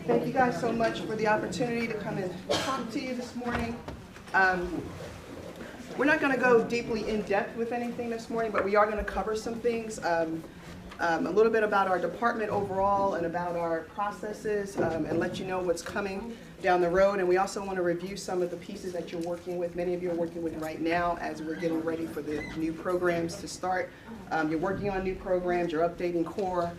Thank you guys so much for the opportunity to come and talk to you this morning. We're not going to go deeply in depth with anything this morning, but we are going to cover some things. A little bit about our department overall and about our processes, and let you know what's coming down the road. And we also want to review some of the pieces that you're working with. Many of you are working with right now as we're getting ready for the new programs to start. You're working on new programs, you're updating core,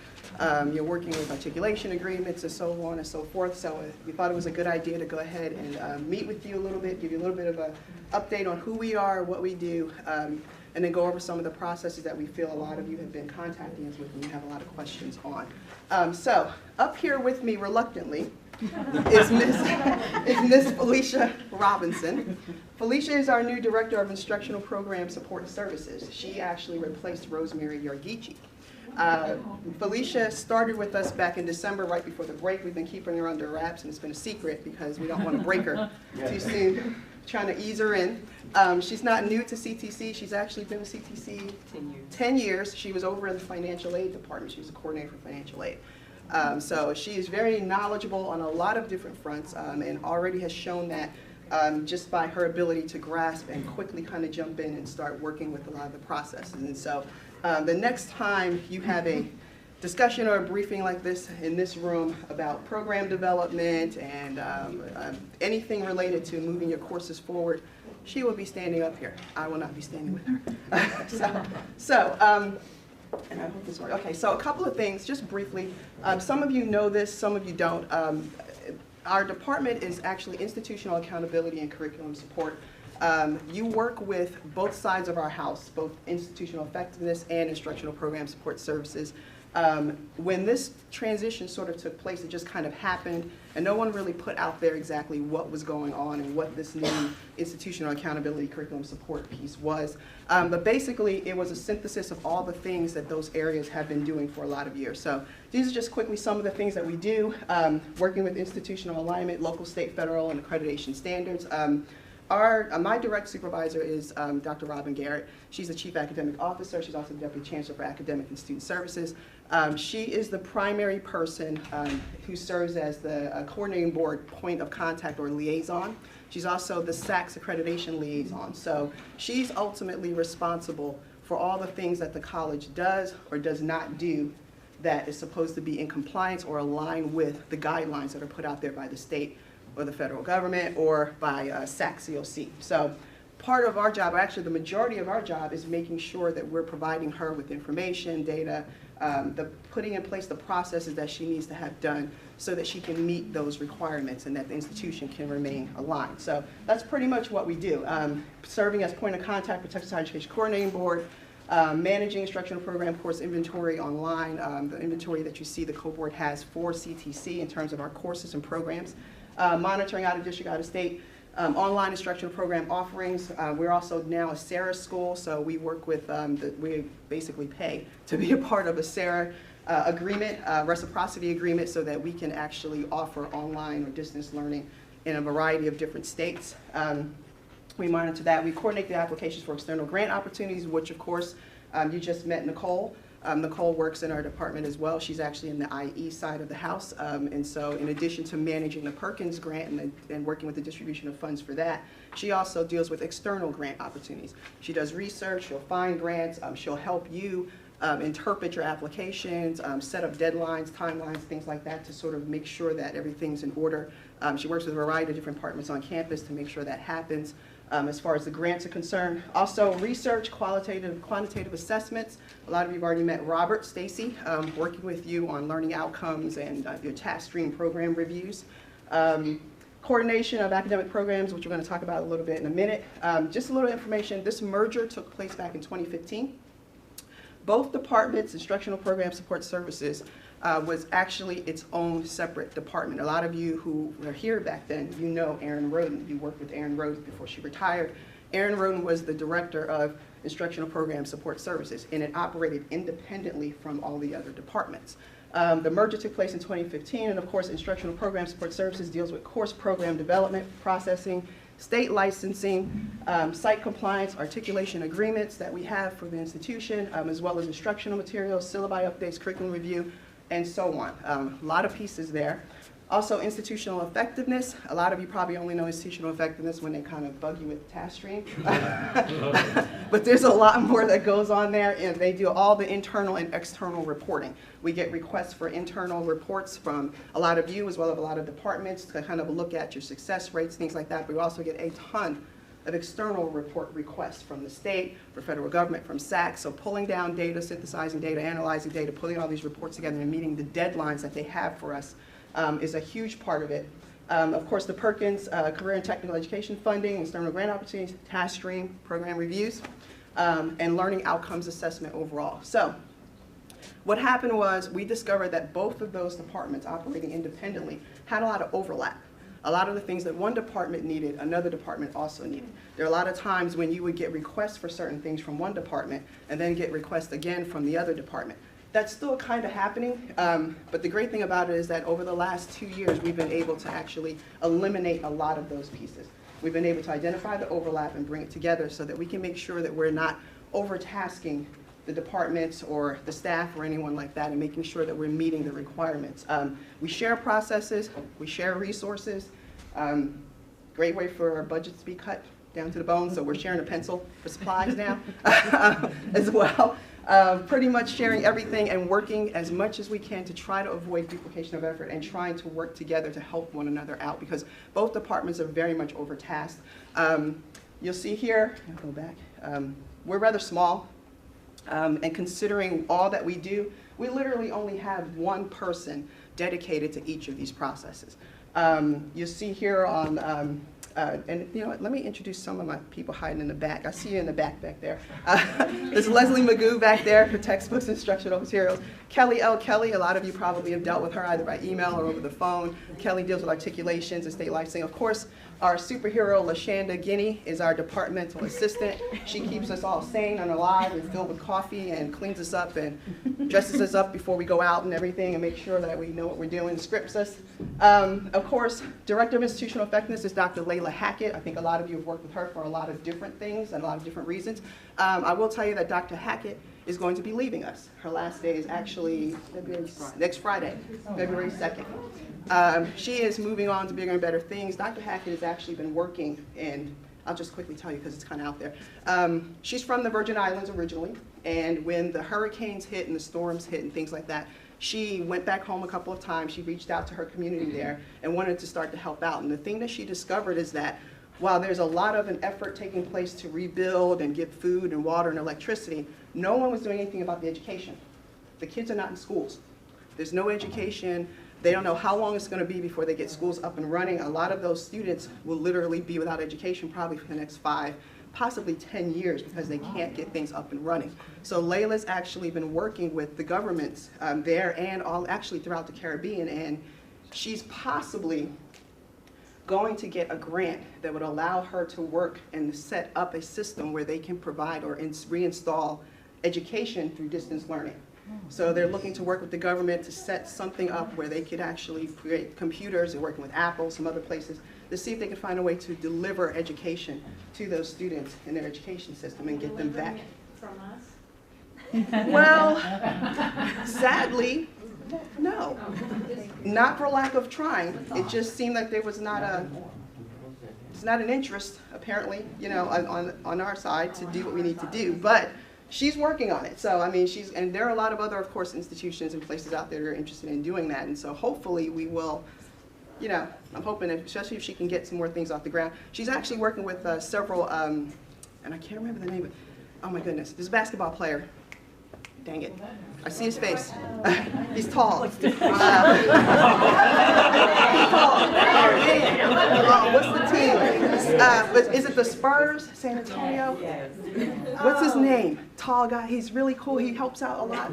you're working with articulation agreements and so on and so forth. So we thought it was a good idea to go ahead and meet with you a little bit, give you a little bit of an update on who we are, what we do, and then go over some of the processes that we feel a lot of you have been contacting us with and you have a lot of questions on. So up here with me reluctantly is Miss Felicia Robinson. Felicia is our new Director of Instructional Program Support Services. She actually replaced Rosemary Yorgici. Felicia started with us back in December, right before the break. We've been keeping her under wraps, and it's been a secret because we don't want to break her too soon, trying to ease her in. She's not new to CTC. She's actually been with CTC 10 years. She was over in the financial aid department. She was a coordinator for financial aid. So she is very knowledgeable on a lot of different fronts, and already has shown that just by her ability to grasp and quickly kind of jump in and start working with a lot of the processes. And so the next time you have a discussion or a briefing like this in this room about program development and anything related to moving your courses forward, she will be standing up here. I will not be standing with her. And I hope this works. Okay, so a couple of things, just briefly. Some of you know this, some of you don't. Our department is actually institutional accountability and curriculum support. You work with both sides of our house, both institutional effectiveness and instructional program support services. When this transition sort of took place, it just kind of happened, and no one really put out there exactly what was going on and what this new institutional accountability curriculum support piece was. But basically, it was a synthesis of all the things that those areas have been doing for a lot of years. So these are just quickly some of the things that we do, working with institutional alignment, local, state, federal, and accreditation standards. My direct supervisor is Dr. Robin Garrett. She's the Chief Academic Officer. She's also the Deputy Chancellor for Academic and Student Services. She is the primary person who serves as the coordinating board point of contact or liaison. She's also the SACS accreditation liaison. So she's ultimately responsible for all the things that the college does or does not do that is supposed to be in compliance or align with the guidelines that are put out there by the state or the federal government or by SACS COC. So part of our job, or actually the majority of our job, is making sure that we're providing her with information, data, putting in place the processes that she needs to have done so that she can meet those requirements and that the institution can remain aligned. So that's pretty much what we do. Serving as point of contact for Texas Higher Education Coordinating Board, managing instructional program course inventory online, the inventory that you see the co-board has for CTC in terms of our courses and programs, monitoring out of district, out of state, online instructional program offerings. We're also now a SARA school, so we work with, we basically pay to be a part of a SARA agreement, reciprocity agreement, so that we can actually offer online or distance learning in a variety of different states. We monitor that. We coordinate the applications for external grant opportunities, which of course you just met Nicole. Nicole works in our department as well. She's actually in the IE side of the house. And so in addition to managing the Perkins grant and working with the distribution of funds for that, she also deals with external grant opportunities. She does research, she'll find grants, she'll help you interpret your applications, set up deadlines, timelines, things like that to sort of make sure that everything's in order. She works with a variety of different departments on campus to make sure that happens. As far as the grants are concerned. Also research, quantitative assessments. A lot of you have already met Robert Stacy, working with you on learning outcomes and your task stream program reviews. Coordination of academic programs, which we're going to talk about a little bit in a minute. Just a little information, this merger took place back in 2015. Both departments, instructional program support services, was actually its own separate department. A lot of you who were here back then, you know Erin Roden. You worked with Erin Roden before she retired. Erin Roden was the director of instructional program support services, and it operated independently from all the other departments. The merger took place in 2015, and of course, instructional program support services deals with course program development, processing, state licensing, site compliance, articulation agreements that we have for the institution, as well as instructional materials, syllabi updates, curriculum review, and so on. A lot of pieces there. Also, institutional effectiveness. A lot of you probably only know institutional effectiveness when they kind of bug you with task stream. But there's a lot more that goes on there, and they do all the internal and external reporting. We get requests for internal reports from a lot of you, as well as a lot of departments, to kind of look at your success rates, things like that. But we also get a ton of external report requests from the state, for federal government, from SAC. So pulling down data, synthesizing data, analyzing data, putting all these reports together and meeting the deadlines that they have for us is a huge part of it. Of course, the Perkins Career and Technical Education Funding, external grant opportunities, task stream, program reviews, and learning outcomes assessment overall. So what happened was we discovered that both of those departments operating independently had a lot of overlap. A lot of the things that one department needed, another department also needed. There are a lot of times when you would get requests for certain things from one department and then get requests again from the other department. That's still kind of happening, but the great thing about it is that over the last 2 years, we've been able to actually eliminate a lot of those pieces. We've been able to identify the overlap and bring it together so that we can make sure that we're not overtasking the departments or the staff or anyone like that, and making sure that we're meeting the requirements. We share processes, we share resources. Great way for our budgets to be cut down to the bone, so we're sharing a pencil for supplies now as well. Pretty much sharing everything and working as much as we can to try to avoid duplication of effort and trying to work together to help one another out, because both departments are very much overtasked. You'll see here, I'll go back, we're rather small, and considering all that we do, we literally only have one person dedicated to each of these processes. You'll see here on, and you know what, let me introduce some of my people hiding in the back. I see you in the back there. There's Leslie Magoo back there for textbooks and instructional materials. Kelly L. Kelly, a lot of you probably have dealt with her either by email or over the phone. Kelly deals with articulations and state licensing. Of course, our superhero, LaShanda Guinea, is our departmental assistant. She keeps us all sane and alive and filled with coffee and cleans us up and dresses us up before we go out and everything and makes sure that we know what we're doing, scripts us. Of course, Director of Institutional Effectiveness is Dr. Layla Hackett. I think a lot of you have worked with her for a lot of different things and a lot of different reasons. I will tell you that Dr. Hackett is going to be leaving us. Her last day is actually next Friday, February 2nd. She is moving on to bigger and better things. Dr. Hackett has actually been working, and I'll just quickly tell you because it's kind of out there. She's from the Virgin Islands originally, and when the hurricanes hit and the storms hit and things like that, she went back home a couple of times. She reached out to her community there and wanted to start to help out. And the thing that she discovered is that while there's a lot of an effort taking place to rebuild and get food and water and electricity, no one was doing anything about the education. The kids are not in schools. There's no education. They don't know how long it's going to be before they get schools up and running. A lot of those students will literally be without education probably for the next 5, possibly 10 years because they can't get things up and running. So Layla's actually been working with the governments there and actually throughout the Caribbean, and she's possibly going to get a grant that would allow her to work and set up a system where they can provide or reinstall education through distance learning. So they're looking to work with the government to set something up where they could actually create computers. They're working with Apple, some other places, to see if they can find a way to deliver education to those students in their education system and get them back. From us? Well, sadly, no. Not for lack of trying. It just seemed like there was not it's not an interest, apparently, you know, on our side to do what we need to do. But she's working on it. So, I mean, and there are a lot of other, of course, institutions and places out there that are interested in doing that. And so hopefully we will, you know, I'm hoping, especially if she can get some more things off the ground. She's actually working with several, and I can't remember the name of it. Oh my goodness, this basketball player. Dang it. I see his face. He's tall. He's tall. What's the team? Is it the Spurs? San Antonio? What's his name? Tall guy. He's really cool. He helps out a lot.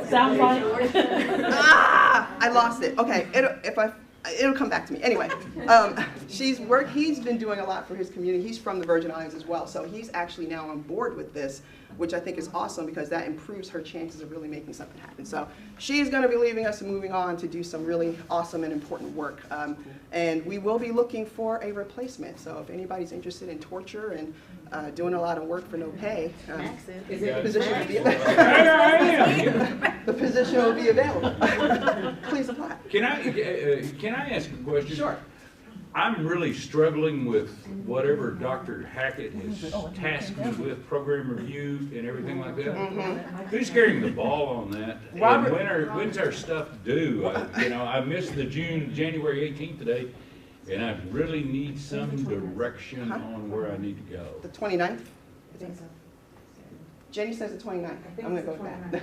Sounds like. I lost it. Okay. It'll come back to me. Anyway, he's been doing a lot for his community. He's from the Virgin Islands as well, so he's actually now on board with this, which I think is awesome because that improves her chances of really making something happen. So she's going to be leaving us and moving on to do some really awesome and important work. And we will be looking for a replacement. So if anybody's interested in torture and doing a lot of work for no pay. The position will be available. Please apply. Can I ask a question? Sure. I'm really struggling with whatever Dr. Hackett has tasked me with, program review and everything like that. Who's carrying the ball on that? Robert. And when's our stuff due? I missed the January 18th today, and I really need some direction on where I need to go. The 29th? Jenny says the 29th. I'm going to go with that.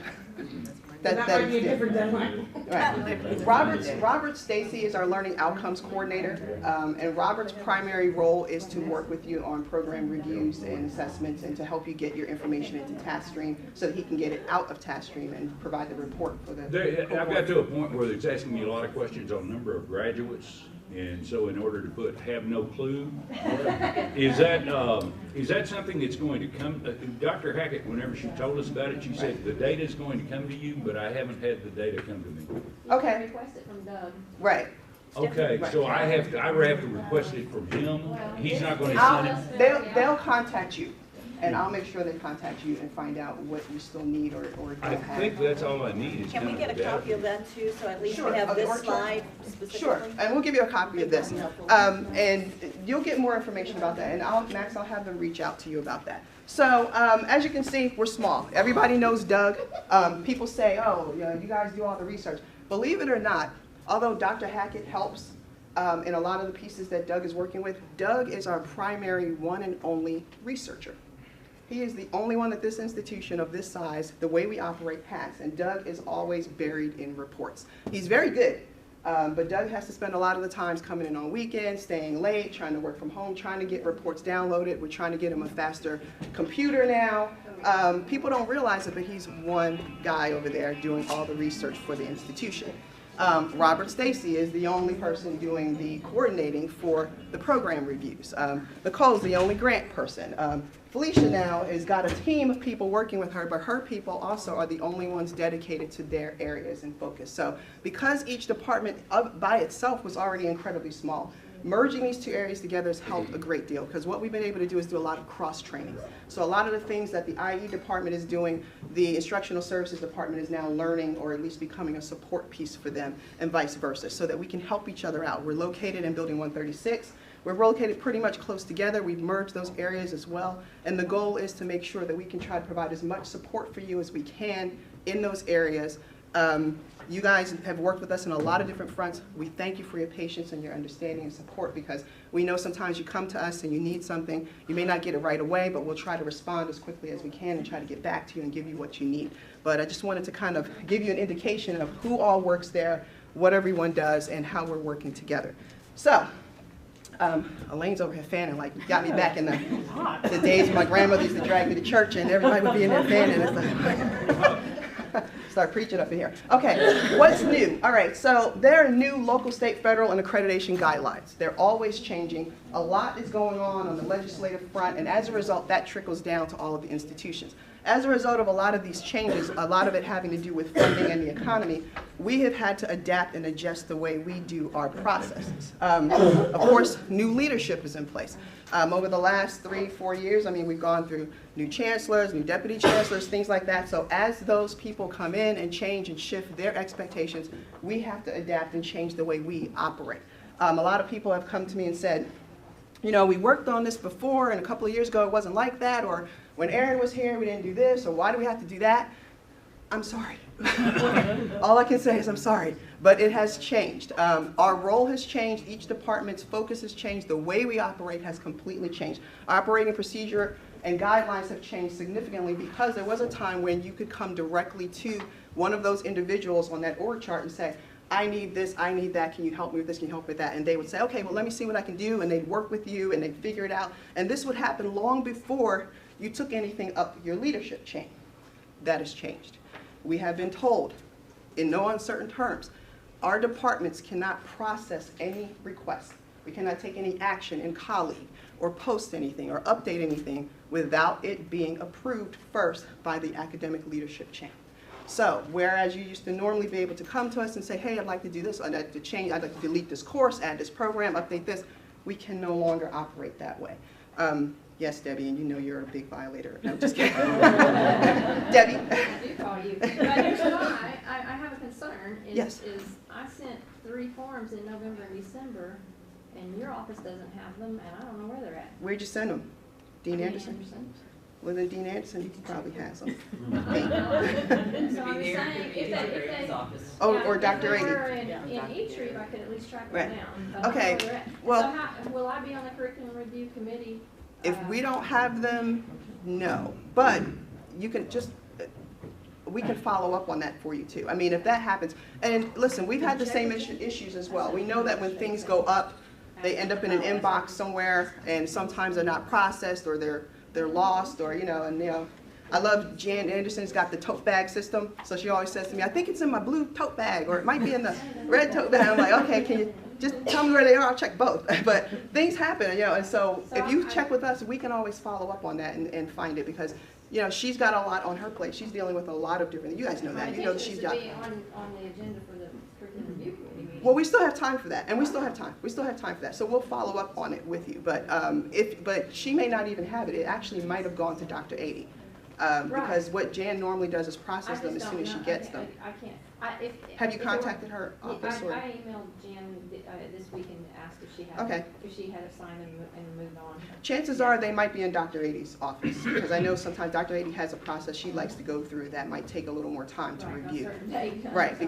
That might be a different deadline. Right. Robert Stacy is our learning outcomes coordinator, and Robert's primary role is to work with you on program reviews and assessments and to help you get your information into TaskStream so that he can get it out of TaskStream and provide the report for the I've got to a point where it's asking me a lot of questions on number of graduates, and so in order to put have no clue, is that something that's going to come? Dr. Hackett, whenever she told us about it, she said the data is going to come to you, but I haven't had the data come to me. Okay. Request it from Doug. Right. Okay, so I have to request it from him. He's not going to send it. They'll contact you, and I'll make sure they contact you and find out what you still need or don't I have. think that's all I need. Is Can we get a copy of that too, so at least Sure, we have of the this org chart. slide specifically? Sure, and we'll give you a copy of this. And you'll get more information about that, and Max, I'll have them reach out to you about that. So, as you can see, we're small. Everybody knows Doug. People say, oh, you guys do all the research. Believe it or not, although Dr. Hackett helps in a lot of the pieces that Doug is working with, Doug is our primary one and only researcher. He is the only one at this institution of this size, the way we operate has, and Doug is always buried in reports. He's very good, but Doug has to spend a lot of the times coming in on weekends, staying late, trying to work from home, trying to get reports downloaded. We're trying to get him a faster computer now. People don't realize it, but he's one guy over there doing all the research for the institution. Robert Stacy is the only person doing the coordinating for the program reviews. Nicole's the only grant person. Felicia now has got a team of people working with her, but her people also are the only ones dedicated to their areas and focus. So because each department by itself was already incredibly small, merging these two areas together has helped a great deal, because what we've been able to do is do a lot of cross-training. So a lot of the things that the IE department is doing, the instructional services department is now learning, or at least becoming a support piece for them, and vice versa, so that we can help each other out. We're located in Building 136. We're located pretty much close together. We've merged those areas as well, and the goal is to make sure that we can try to provide as much support for you as we can in those areas. You guys have worked with us in a lot of different fronts. We thank you for your patience and your understanding and support, because we know sometimes you come to us and you need something. You may not get it right away, but we'll try to respond as quickly as we can and try to get back to you and give you what you need. But I just wanted to kind of give you an indication of who all works there, what everyone does, and how we're working together. So, Elaine's over here fanning, like, you got me back in the days when my grandmother used to drag me to church and everybody would be in there fanning. It's like, start preaching up in here. Okay, what's new? All right, so there are new local, state, federal, and accreditation guidelines. They're always changing. A lot is going on the legislative front, and as a result, that trickles down to all of the institutions. As a result of a lot of these changes, a lot of it having to do with funding and the economy, we have had to adapt and adjust the way we do our processes. Of course, new leadership is in place. Over the last 3-4 years, I mean, we've gone through new chancellors, new deputy chancellors, things like that. So as those people come in and change and shift their expectations, we have to adapt and change the way we operate. A lot of people have come to me and said, you know, we worked on this before, and a couple of years ago it wasn't like that, or when Aaron was here we didn't do this, or why do we have to do that? I'm sorry. All I can say is I'm sorry, but it has changed. Our role has changed, each department's focus has changed, the way we operate has completely changed. Our operating procedure and guidelines have changed significantly, because there was a time when you could come directly to one of those individuals on that org chart and say, I need this, I need that, can you help me with this, can you help me with that? And they would say, okay, well, let me see what I can do, and they'd work with you, and they'd figure it out. And this would happen long before you took anything up your leadership chain. That has changed. We have been told, in no uncertain terms, our departments cannot process any requests. We cannot take any action in colleague, or post anything, or update anything without it being approved first by the academic leadership chain. So, whereas you used to normally be able to come to us and say, hey, I'd like to do this, I'd like to change, I'd like to delete this course, add this program, update this, we can no longer operate that way. Yes, Debbie, and you know you're a big violator. No, I'm just kidding. Debbie? I do call you. But here's why I have a concern Yes. is I sent 3 forms in November and December, and your office doesn't have them, and I don't know where they're at. Where'd you send them? Dean Anderson? Well, then Dean Anderson probably has them. So I'm saying, if they, Oh, yeah, or if Dr. they Ady. were in each read, I could at least track Right. them down. But I don't know Okay, where they're at. well- So how, will I be on the curriculum review committee? If we don't have them, no. But you can just, we can follow up on that for you too. I mean, if that happens, and listen, we've had the same issues as well. We know that when things go up, they end up in an inbox somewhere, and sometimes they're not processed, or they're lost, or, I love Jan Anderson's got the tote bag system, so she always says to me, I think it's in my blue tote bag, or it might be in the red tote bag. I'm like, okay, can you just tell me where they are? I'll check both. But things happen, and so if you check with us, we can always follow up on that and find it, because, she's got a lot on her plate. She's dealing with a lot of different, you guys know that, that she's got. My intention is to be on the agenda for the curriculum review committee meeting. Well, we still have time for that, and we still have time. We still have time for that, so we'll follow up on it with you. But but she may not even have it. It actually might have gone to Dr. Ady, because what Jan normally does is process them as soon as she gets them. I can't. Have you contacted her office, or? I emailed Jan this week and asked if she had Okay. assigned and moved on. Chances are they might be in Dr. Ady's office, because I know sometimes Dr. Ady has a process she likes to go through that might take a little more time to Right, on a review. certain day. Right, So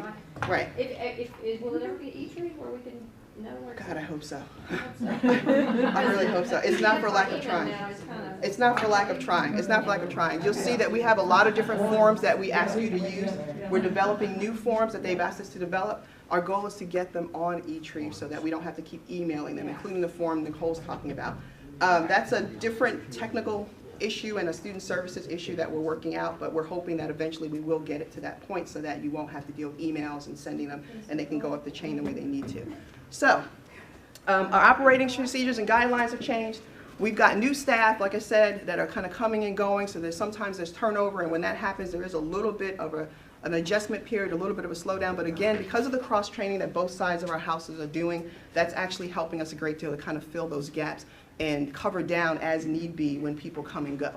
right. will it ever be E-Tree where we can know where it's God, I hope so. at? I really hope so. It's not for lack of trying. It's not for lack of trying. It's not for lack of trying. You'll see that we have a lot of different forms that we ask you to use. We're developing new forms that they've asked us to develop. Our goal is to get them on eTreat so that we don't have to keep emailing them, including the form Nicole's talking about. That's a different technical issue and a student services issue that we're working out, but we're hoping that eventually we will get it to that point so that you won't have to deal with emails and sending them, and they can go up the chain the way they need to. So, our operating procedures and guidelines have changed. We've got new staff, like I said, that are kind of coming and going, so sometimes there's turnover, and when that happens, there is a little bit of an adjustment period, a little bit of a slowdown, but again, because of the cross-training that both sides of our houses are doing, that's actually helping us a great deal to kind of fill those gaps and cover down as need be when people come and go.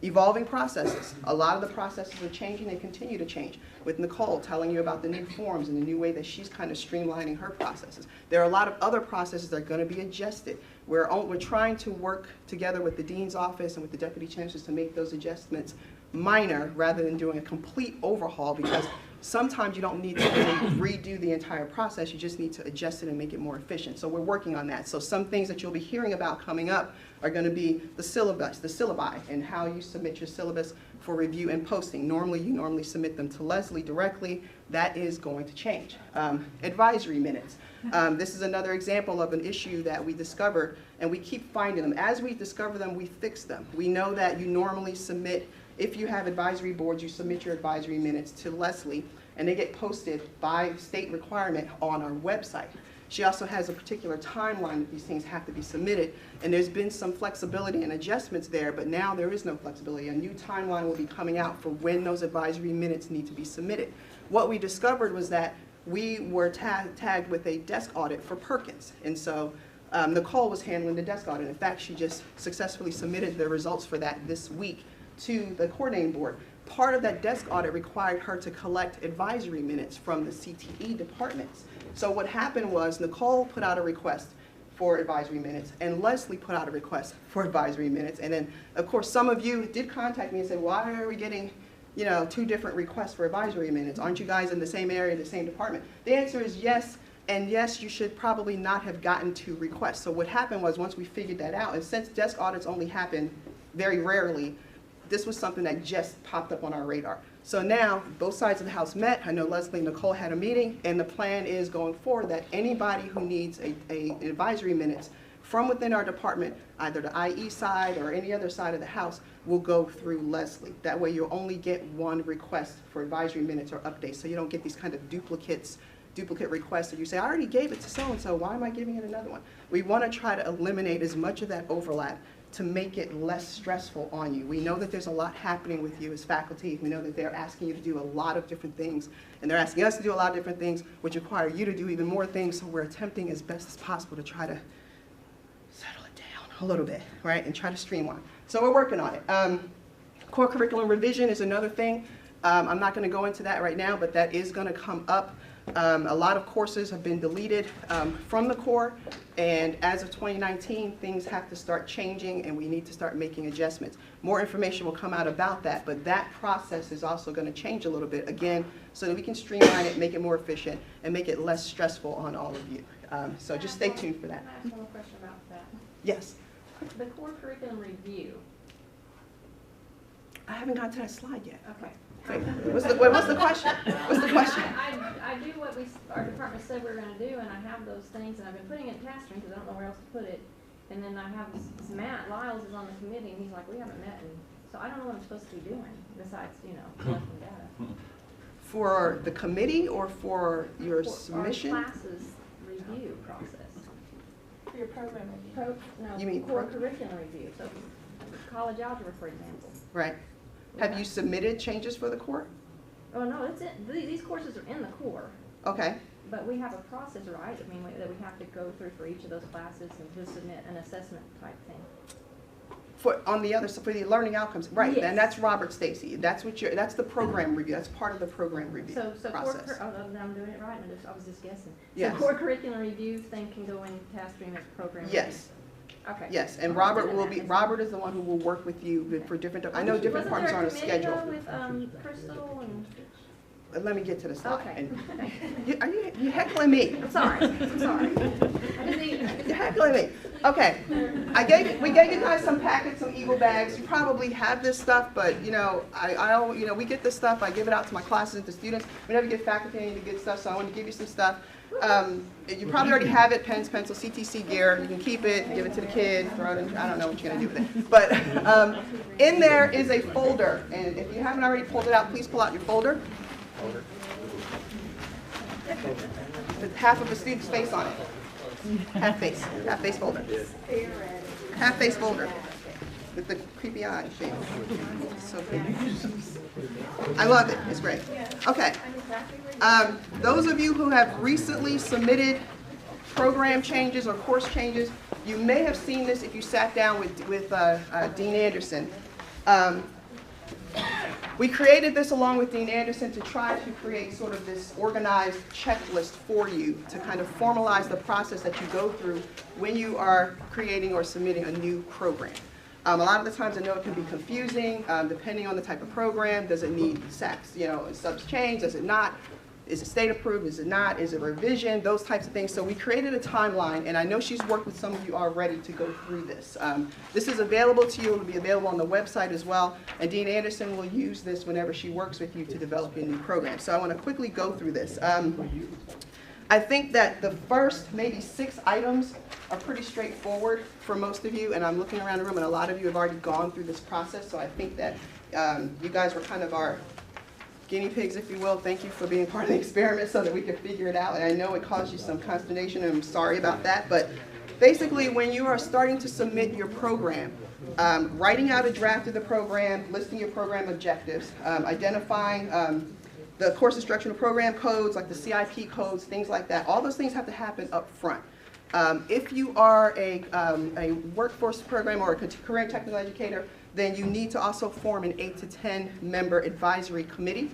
Evolving processes. A lot of the processes are changing and continue to change. With Nicole telling you about the new forms and the new way that she's kind of streamlining her processes. There are a lot of other processes that are going to be adjusted. We're trying to work together with the Dean's office and with the Deputy Chancellors to make those adjustments minor rather than doing a complete overhaul, because sometimes you don't need to really redo the entire process, you just need to adjust it and make it more efficient. So we're working on that. So some things that you'll be hearing about coming up are going to be the syllabi, and how you submit your syllabus for review and posting. You normally submit them to Leslie directly. That is going to change. Advisory minutes. This is another example of an issue that we discovered, and we keep finding them. As we discover them, we fix them. We know that you normally submit, if you have advisory boards, you submit your advisory minutes to Leslie, and they get posted by state requirement on our website. She also has a particular timeline that these things have to be submitted, and there's been some flexibility and adjustments there, but now there is no flexibility. A new timeline will be coming out for when those advisory minutes need to be submitted. What we discovered was that we were tagged with a desk audit for Perkins, and so Nicole was handling the desk audit. In fact, she just successfully submitted the results for that this week to the coordinating board. Part of that desk audit required her to collect advisory minutes from the CTE departments. So what happened was Nicole put out a request for advisory minutes, and Leslie put out a request for advisory minutes. And then, of course, some of you did contact me and said, why are we getting, 2 different requests for advisory minutes? Aren't you guys in the same area, the same department? The answer is yes, and yes, you should probably not have gotten 2 requests. So what happened was, once we figured that out, and since desk audits only happen very rarely, this was something that just popped up on our radar. So now, both sides of the house met. I know Leslie and Nicole had a meeting, and the plan is going forward that anybody who needs an advisory minutes from within our department, either the IE side or any other side of the house, will go through Leslie. That way you'll only get 1 request for advisory minutes or updates, so you don't get these kind of duplicate requests that you say, I already gave it to so-and-so, why am I giving it another one? We want to try to eliminate as much of that overlap to make it less stressful on you. We know that there's a lot happening with you as faculty. We know that they're asking you to do a lot of different things, and they're asking us to do a lot of different things, which require you to do even more things, so we're attempting as best as possible to try to settle it down a little bit, right, and try to streamline. So we're working on it. Core curriculum revision is another thing. I'm not going to go into that right now, but that is going to come up. A lot of courses have been deleted from the core, and as of 2019, things have to start changing, and we need to start making adjustments. More information will come out about that, but that process is also going to change a little bit, again, so that we can streamline it, make it more efficient, and make it less stressful on all of you. So just stay tuned for that. Can I ask one more question about that? Yes? The core curriculum review. I haven't got to that slide yet. Okay. Wait, what's the question? What's the question? I do what our department said we were gonna do, and I have those things, and I've been putting it in task stream because I don't know where else to put it. And then I have Matt Lyles is on the committee, and he's like, we haven't met, and so I don't know what I'm supposed to be doing besides, collecting data. For the committee or for your For submission? our classes review process. For your program review. You mean core curriculum review, so college algebra, for example. Right. Have you submitted changes for the core? Oh, no, it's these courses are in the core, Okay. but we have a process, right? I mean, that we have to go through for each of those classes and to submit an assessment type thing. For the learning outcomes, right? Yes. And that's Robert Stacy. That's the program review. That's part of the program review So process. I'm doing it right, I was just guessing. Yes. So core curriculum review thing can go in task stream as program review? Yes. Okay. Yes, and Robert is the one who will work with you for different, I know different departments are on a schedule. Wasn't there a committee though with Crystal and? Let me get to the slide. Okay. And you heckling me? I'm sorry. I just need. You're heckling me. Okay. We gave you guys some packets, some Eagle bags. You probably have this stuff, but we get this stuff. I give it out to my classes and to students. We never get faculty any to get stuff, so I want to give you some stuff. You probably already have it, pens, pencils, CTC gear. You can keep it, give it to the kid, throw it in. I don't know what you're going to do with it. But in there is a folder, and if you haven't already pulled it out, please pull out your folder. With half of a student's face on it. Half face folder. Half face folder. With the creepy eye shape. So creepy. I love it. It's great. Okay. Those of you who have recently submitted program changes or course changes, you may have seen this if you sat down with Dean Anderson. We created this along with Dean Anderson to try to create sort of this organized checklist for you to kind of formalize the process that you go through when you are creating or submitting a new program. A lot of the times I know it can be confusing depending on the type of program. Does it need subs change? Does it not? Is it state approved? Is it not? Is it revision? Those types of things. So we created a timeline, and I know she's worked with some of you already to go through this. This is available to you. It will be available on the website as well. And Dean Anderson will use this whenever she works with you to develop your new program. So I want to quickly go through this. I think that the first maybe 6 items are pretty straightforward for most of you, and I'm looking around the room, and a lot of you have already gone through this process, so I think that you guys were kind of our guinea pigs, if you will. Thank you for being part of the experiment so that we could figure it out, and I know it caused you some consternation, and I'm sorry about that, but basically when you are starting to submit your program, writing out a draft of the program, listing your program objectives, identifying the course instructional program codes, like the CIP codes, things like that. All those things have to happen up front. If you are a workforce program or a career and technical educator, then you need to also form an 8 to 10 member advisory committee.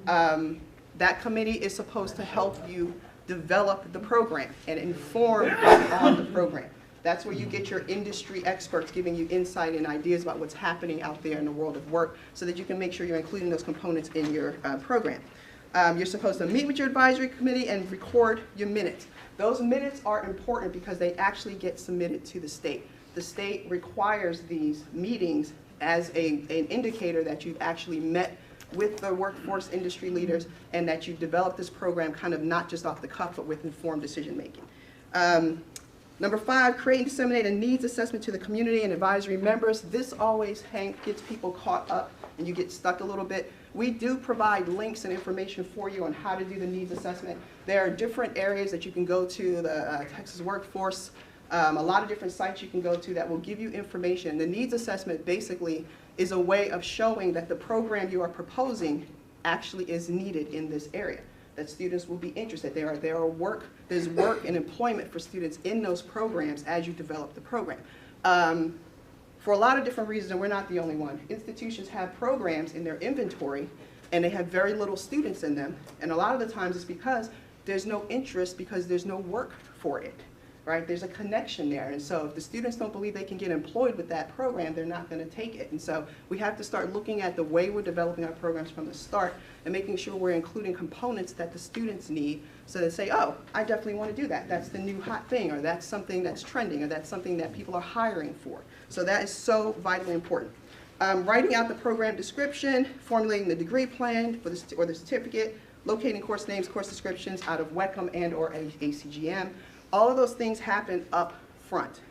That committee is supposed to help you develop the program and inform on the program. That's where you get your industry experts giving you insight and ideas about what's happening out there in the world of work so that you can make sure you're including those components in your program. You're supposed to meet with your advisory committee and record your minutes. Those minutes are important because they actually get submitted to the state. The state requires these meetings as an indicator that you've actually met with the workforce industry leaders and that you've developed this program kind of not just off the cuff but with informed decision making. Number 5, create and disseminate a needs assessment to the community and advisory members. This always gets people caught up and you get stuck a little bit. We do provide links and information for you on how to do the needs assessment. There are different areas that you can go to, the Texas Workforce, a lot of different sites you can go to that will give you information. The needs assessment basically is a way of showing that the program you are proposing actually is needed in this area, that students will be interested. There's work and employment for students in those programs as you develop the program. For a lot of different reasons, and we're not the only one. Institutions have programs in their inventory, and they have very little students in them. And a lot of the times it's because there's no interest, because there's no work for it, right? There's a connection there. And so if the students don't believe they can get employed with that program, they're not going to take it. And so we have to start looking at the way we're developing our programs from the start and making sure we're including components that the students need, so they say, oh, I definitely want to do that. That's the new hot thing, or that's something that's trending, or that's something that people are hiring for. So that is so vitally important. Writing out the program description, formulating the degree plan for or the certificate, locating course names, course descriptions out of WECM and or ACGM. All of those things happen up front.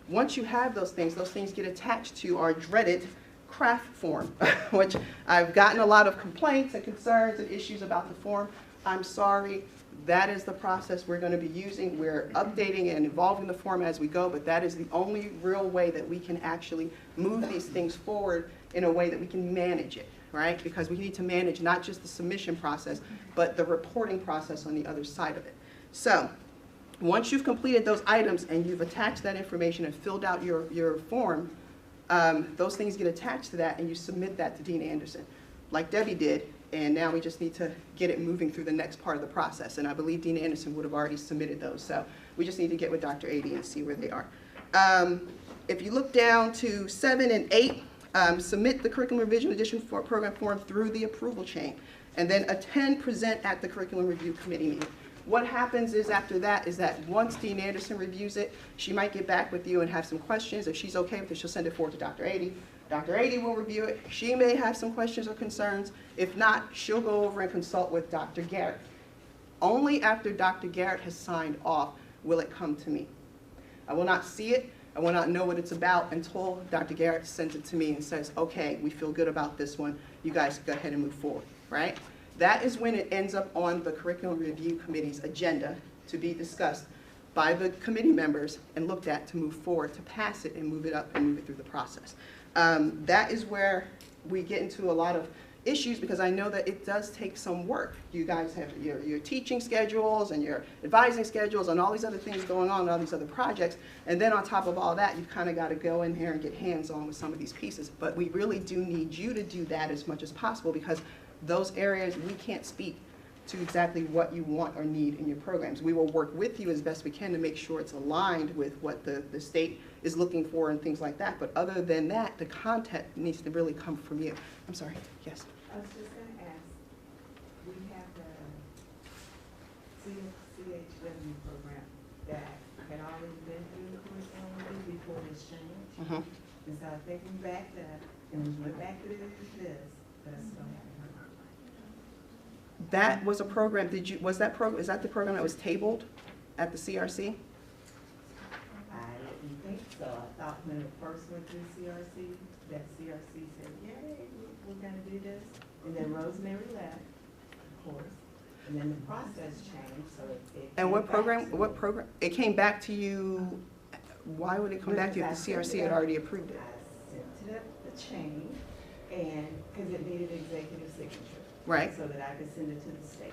Once you have those things get attached to our dreaded CRAAF form, which I've gotten a lot of complaints and concerns and issues about the form. I'm sorry. That is the process we're going to be using. We're updating and evolving the form as we go, but that is the only real way that we can actually move these things forward in a way that we can manage it, right? Because we need to manage not just the submission process, but the reporting process on the other side of it. So once you've completed those items and you've attached that information and filled out your form, those things get attached to that, and you submit that to Dean Anderson, like Debbie did. And now we just need to get it moving through the next part of the process. And I believe Dean Anderson would have already submitted those. So we just need to get with Dr. Ady and see where they are. If you look down to 7 and 8, submit the curriculum revision edition for program form through the approval chain. And then present at the curriculum review committee meeting. What happens is after that is that once Dean Anderson reviews it, she might get back with you and have some questions. If she's okay with it, she'll send it forward to Dr. Ady. Dr. Ady will review it. She may have some questions or concerns. If not, she'll go over and consult with Dr. Garrett. Only after Dr. Garrett has signed off will it come to me. I will not see it. I will not know what it's about until Dr. Garrett sends it to me and says, okay, we feel good about this one. You guys go ahead and move forward, right? That is when it ends up on the Curriculum Review Committee's agenda to be discussed by the committee members and looked at to move forward, to pass it and move it up and move it through the process. That is where we get into a lot of issues, because I know that it does take some work. You guys have your teaching schedules and your advising schedules and all these other things going on and all these other projects. And then on top of all that, you've kind of got to go in here and get hands-on with some of these pieces. But we really do need you to do that as much as possible, because those areas we can't speak to exactly what you want or need in your programs. We will work with you as best we can to make sure it's aligned with what the state is looking for and things like that. But other than that, the content needs to really come from you. I'm sorry, yes? I was just going to ask, we have the CHW program that had already been through the curriculum review before this change. Mm-hmm. And so I think we backed up and we went back to this, but I still haven't heard. That was a program, is that the program that was tabled at the CRC? I didn't think so. I thought when it first went through CRC, that CRC said, yay, we're going to do this. And then Rosemary left, of course. And then the process changed, so it And what program? It came back to you, why would it come back to you if the CRC had already approved it? I sent it up the chain, and because it needed executive signature. Right. So that I could send it to the state.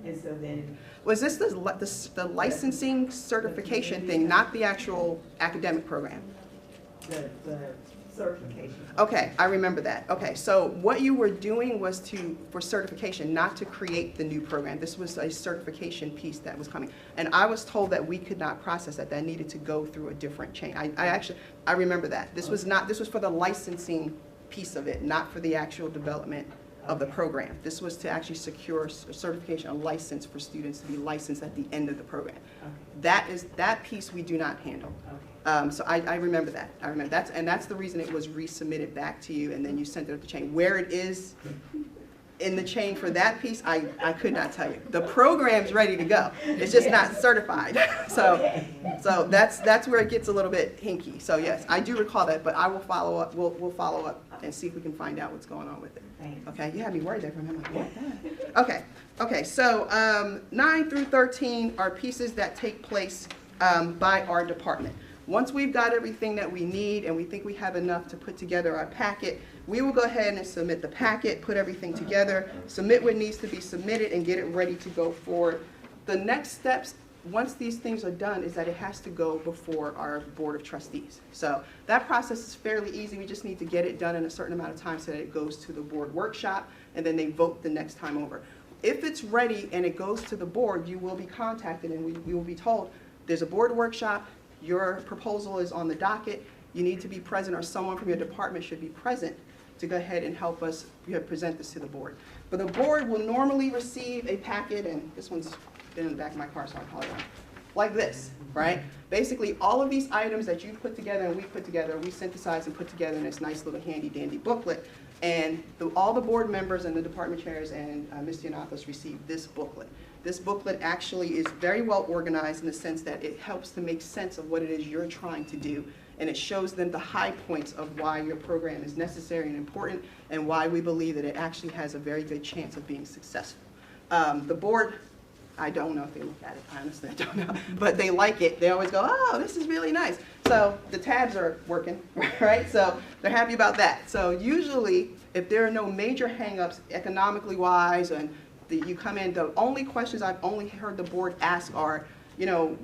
And so then. Was this the licensing certification thing, not the actual academic program? The certification. Okay, I remember that. Okay, so what you were doing was for certification, not to create the new program. This was a certification piece that was coming. And I was told that we could not process that needed to go through a different chain. I remember that. This was for the licensing piece of it, not for the actual development of the program. This was to actually secure a certification, a license for students to be licensed at the end of the program. Okay. That piece we do not handle. Okay. So I remember that. I remember that's the reason it was resubmitted back to you, and then you sent it up the chain. Where it is in the chain for that piece, I could not tell you. The program's ready to go. It's just not certified. So that's where it gets a little bit hinky. So yes, I do recall that, but I will follow up. We'll follow up and see if we can find out what's going on with it. Thanks. Okay, you had me worried there for a minute. I'm like, what? Okay. So 9 through 13 are pieces that take place by our department. Once we've got everything that we need and we think we have enough to put together our packet, we will go ahead and submit the packet, put everything together, submit what needs to be submitted, and get it ready to go forward. The next steps once these things are done, is that it has to go before our Board of Trustees. So that process is fairly easy. We just need to get it done in a certain amount of time so that it goes to the board workshop, and then they vote the next time over. If it's ready and it goes to the board, you will be contacted and we will be told, there's a board workshop, your proposal is on the docket, you need to be present, or someone from your department should be present to go ahead and help us present this to the board. But the board will normally receive a packet, and this one's been in the back of my car, so I apologize, like this, right? Basically, all of these items that you put together and we put together, we synthesize and put together in this nice little handy dandy booklet. And all the board members and the department chairs and Ms. Giannakos received this booklet. This booklet actually is very well organized in the sense that it helps to make sense of what it is you're trying to do. And it shows them the high points of why your program is necessary and important, and why we believe that it actually has a very good chance of being successful. The board, I don't know if they look at it, I honestly don't know, but they like it. They always go, oh, this is really nice. So the tabs are working, right? So they're happy about that. So usually, if there are no major hangups economically wise, and you come in, the only questions I've only heard the board ask are, you know,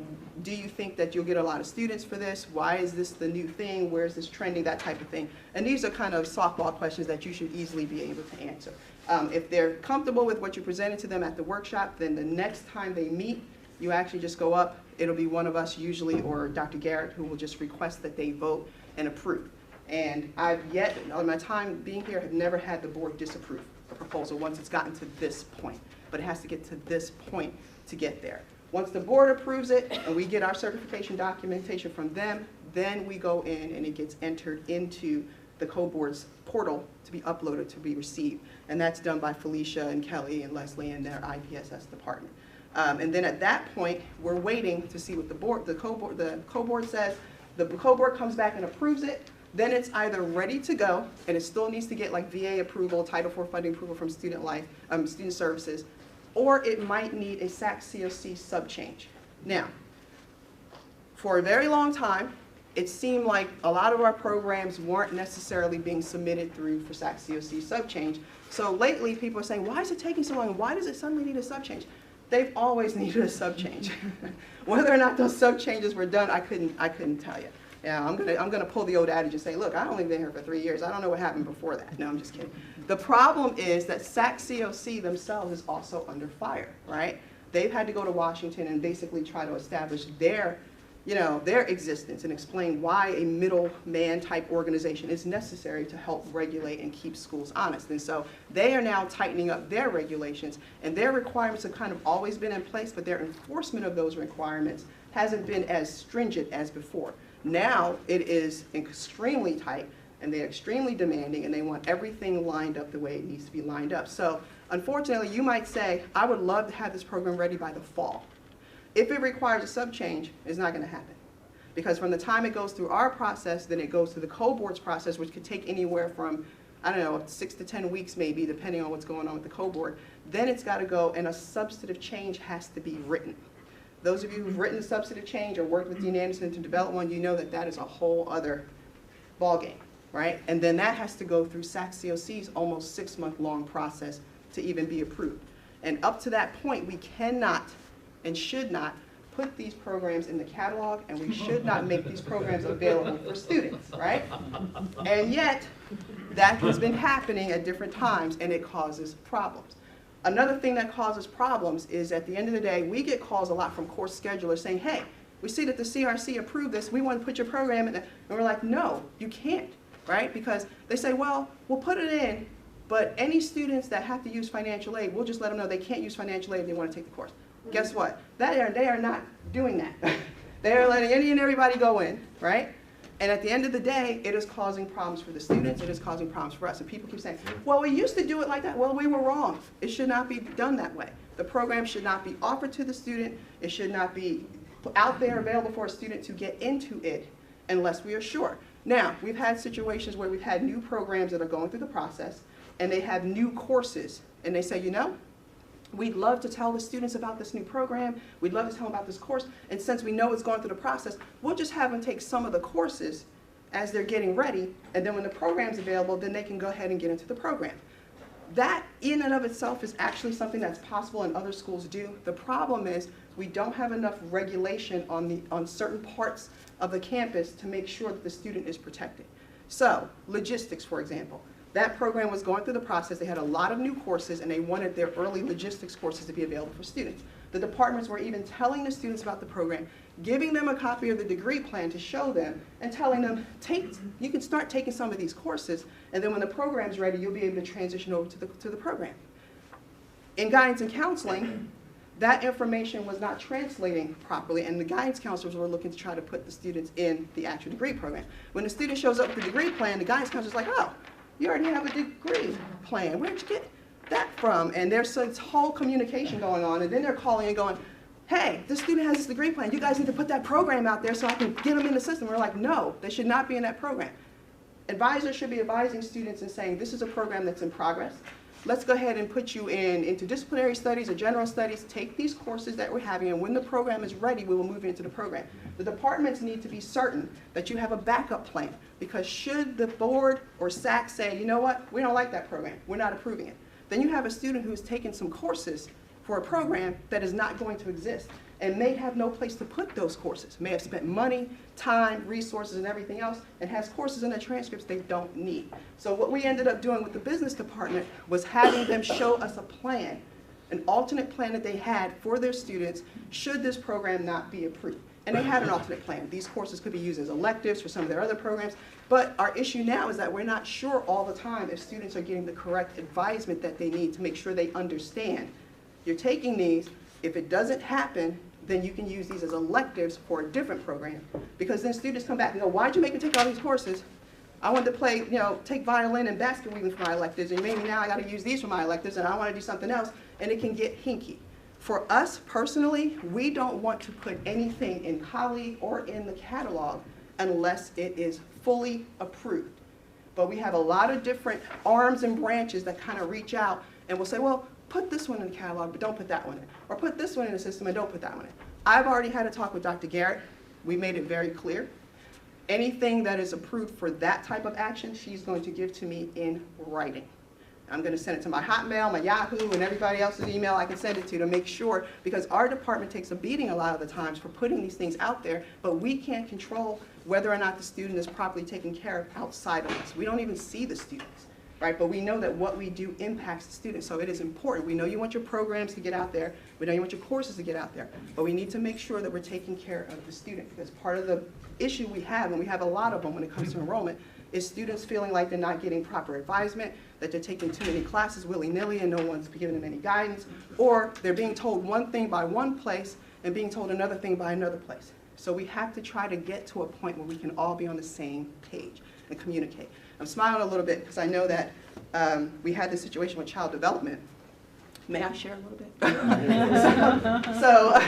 do you think that you'll get a lot of students for this? Why is this the new thing? Where is this trending? That type of thing. And these are kind of softball questions that you should easily be able to answer. If they're comfortable with what you presented to them at the workshop, then the next time they meet, you actually just go up. It'll be one of us usually, or Dr. Garrett, who will just request that they vote and approve. And I've yet, on my time being here, have never had the board disapprove a proposal once it's gotten to this point. But it has to get to this point to get there. Once the board approves it and we get our certification documentation from them, then we go in and it gets entered into the co-board's portal to be uploaded to be received. And that's done by Felicia and Kelly and Leslie and their IPSS department. And then at that point, we're waiting to see what the co-board says. The co-board comes back and approves it. Then it's either ready to go, and it still needs to get like VA approval, Title IV funding approval from Student Services, or it might need a SAC-COC sub-change. Now, for a very long time, it seemed like a lot of our programs weren't necessarily being submitted through for SAC-COC sub-change. So lately, people are saying, why is it taking so long? Why does it suddenly need a sub-change? They've always needed a sub-change. Whether or not those sub-changes were done, I couldn't tell you. Yeah, I'm gonna pull the old adage and say, look, I've only been here for 3 years. I don't know what happened before that. No, I'm just kidding. The problem is that SAC-COC themselves is also under fire, right? They've had to go to Washington and basically try to establish their existence and explain why a middleman type organization is necessary to help regulate and keep schools honest. And so they are now tightening up their regulations, and their requirements have kind of always been in place, but their enforcement of those requirements hasn't been as stringent as before. Now it is extremely tight, and they're extremely demanding, and they want everything lined up the way it needs to be lined up. So unfortunately, you might say, I would love to have this program ready by the fall. If it requires a sub-change, it's not going to happen. Because from the time it goes through our process, then it goes through the co-board's process, which could take anywhere from, I don't know, 6 to 10 weeks maybe, depending on what's going on with the co-board. Then it's got to go, and a substantive change has to be written. Those of you who've written a substantive change or worked with Dean Anderson to develop one, you know that that is a whole other ballgame, right? And then that has to go through SAC-COC's almost 6-month-long process to even be approved. And up to that point, we cannot and should not put these programs in the catalog, and we should not make these programs available for students, right? And yet, that has been happening at different times, and it causes problems. Another thing that causes problems is, at the end of the day, we get calls a lot from course schedulers saying, hey, we see that the CRC approved this, we want to put your program in there. And we're like, no, you can't, right? Because they say, well, we'll put it in, but any students that have to use financial aid, we'll just let them know they can't use financial aid if they want to take the course. Guess what? They are not doing that. They are letting any and everybody go in, right? And at the end of the day, it is causing problems for the students, it is causing problems for us. And people keep saying, well, we used to do it like that. Well, we were wrong. It should not be done that way. The program should not be offered to the student. It should not be out there available for a student to get into it unless we are sure. Now, we've had situations where we've had new programs that are going through the process, and they have new courses, and they say, you know, we'd love to tell the students about this new program. We'd love to tell them about this course. And since we know it's going through the process, we'll just have them take some of the courses as they're getting ready. And then when the program's available, then they can go ahead and get into the program. That in and of itself is actually something that's possible and other schools do. The problem is we don't have enough regulation on certain parts of the campus to make sure that the student is protected. So, logistics, for example. That program was going through the process. They had a lot of new courses, and they wanted their early logistics courses to be available for students. The departments were even telling the students about the program, giving them a copy of the degree plan to show them, and telling them, you can start taking some of these courses, and then when the program's ready, you'll be able to transition over to the program. In guidance and counseling, that information was not translating properly, and the guidance counselors were looking to try to put the students in the actual degree program. When the student shows up with the degree plan, the guidance counselor's like, oh, you already have a degree plan. Where'd you get that from? And there's this whole communication going on, and then they're calling and going, hey, this student has this degree plan. You guys need to put that program out there so I can get them in the system. We're like, no, they should not be in that program. Advisors should be advising students and saying, this is a program that's in progress. Let's go ahead and put you into disciplinary studies or general studies. Take these courses that we're having, and when the program is ready, we will move into the program. The departments need to be certain that you have a backup plan, because should the board or SAC say, you know what, we don't like that program, we're not approving it, then you have a student who's taken some courses for a program that is not going to exist and may have no place to put those courses, may have spent money, time, resources, and everything else, and has courses in their transcripts they don't need. So what we ended up doing with the business department was having them show us a plan, an alternate plan that they had for their students should this program not be approved. And they had an alternate plan. These courses could be used as electives for some of their other programs, but our issue now is that we're not sure all the time if students are getting the correct advisement that they need to make sure they understand. You're taking these, if it doesn't happen, then you can use these as electives for a different program. Because then students come back and go, why'd you make me take all these courses? I wanted to play, take violin and basket weaving for my electives, and maybe now I gotta use these for my electives, and I wanna do something else, and it can get hinky. For us personally, we don't want to put anything in colleague or in the catalog unless it is fully approved. But we have a lot of different arms and branches that kind of reach out and will say, well, put this one in the catalog, but don't put that one in. Or put this one in the system and don't put that one in. I've already had a talk with Dr. Garrett. We made it very clear. Anything that is approved for that type of action, she's going to give to me in writing. I'm going to send it to my Hotmail, my Yahoo, and everybody else's email I can send it to make sure, because our department takes a beating a lot of the times for putting these things out there, but we can't control whether or not the student is properly taken care of outside of us. We don't even see the students, right? But we know that what we do impacts the students, so it is important. We know you want your programs to get out there. We know you want your courses to get out there, but we need to make sure that we're taking care of the student, because part of the issue we have, and we have a lot of them when it comes to enrollment, is students feeling like they're not getting proper advisement, that they're taking too many classes willy-nilly and no one's giving them any guidance, or they're being told one thing by one place and being told another thing by another place. So we have to try to get to a point where we can all be on the same page and communicate. I'm smiling a little bit because I know that we had this situation with child development. May I share a little bit? so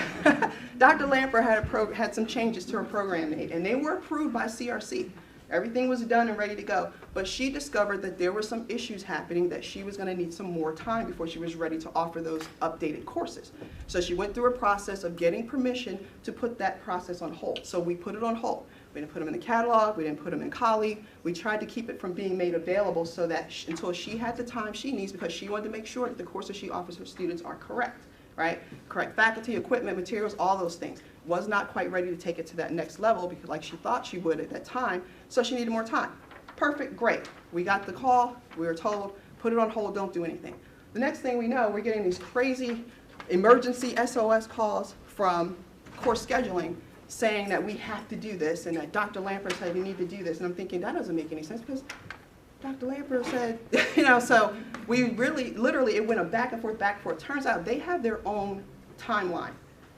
Dr. Lamper had some changes to her program made, and they were approved by CRC. Everything was done and ready to go, but she discovered that there were some issues happening that she was going to need some more time before she was ready to offer those updated courses. So she went through a process of getting permission to put that process on hold. So we put it on hold. We didn't put them in the catalog, we didn't put them in colleague. We tried to keep it from being made available so that until she had the time she needs, because she wanted to make sure that the courses she offers her students are correct, right? Correct faculty, equipment, materials, all those things. Was not quite ready to take it to that next level because like she thought she would at that time, so she needed more time. Perfect, great. We got the call, we were told, put it on hold, don't do anything. The next thing we know, we're getting these crazy emergency SOS calls from course scheduling saying that we have to do this and that Dr. Lamper said we need to do this. And I'm thinking that doesn't make any sense because Dr. Lamper said, so we really, literally, it went back and forth, back and forth. Turns out they have their own timeline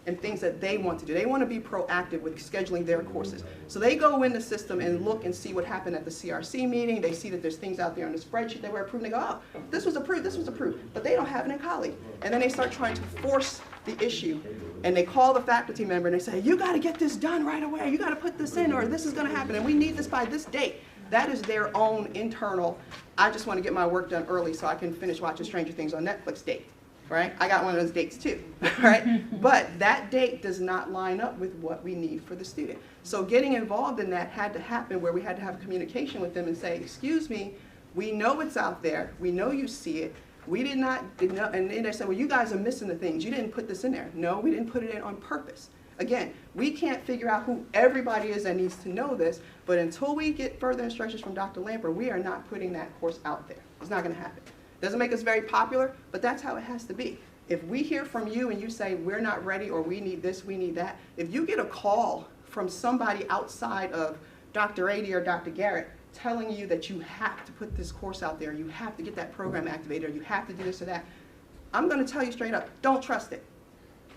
and things that they want to do. They want to be proactive with scheduling their courses. So they go in the system and look and see what happened at the CRC meeting. They see that there's things out there on the spreadsheet that were approved. And they go, oh, this was approved, but they don't have it in colleague. And then they start trying to force the issue. And they call the faculty member and they say, you got to get this done right away. You got to put this in or this is going to happen. And we need this by this date. That is their own internal, I just want to get my work done early so I can finish watching Stranger Things on Netflix date. Right? I got one of those dates too, right? But that date does not line up with what we need for the student. So getting involved in that had to happen where we had to have communication with them and say, excuse me, we know it's out there, we know you see it, We did not, and then they said, well, you guys are missing the things. You didn't put this in there. No, we didn't put it in on purpose. Again, we can't figure out who everybody is that needs to know this, but until we get further instructions from Dr. Lamper, we are not putting that course out there. It's not going to happen. Doesn't make us very popular, but that's how it has to be. If we hear from you and you say, we're not ready, or we need this, we need that, if you get a call from somebody outside of Dr. Ady or Dr. Garrett telling you that you have to put this course out there, you have to get that program activated, or you have to do this or that, I'm going to tell you straight up, don't trust it.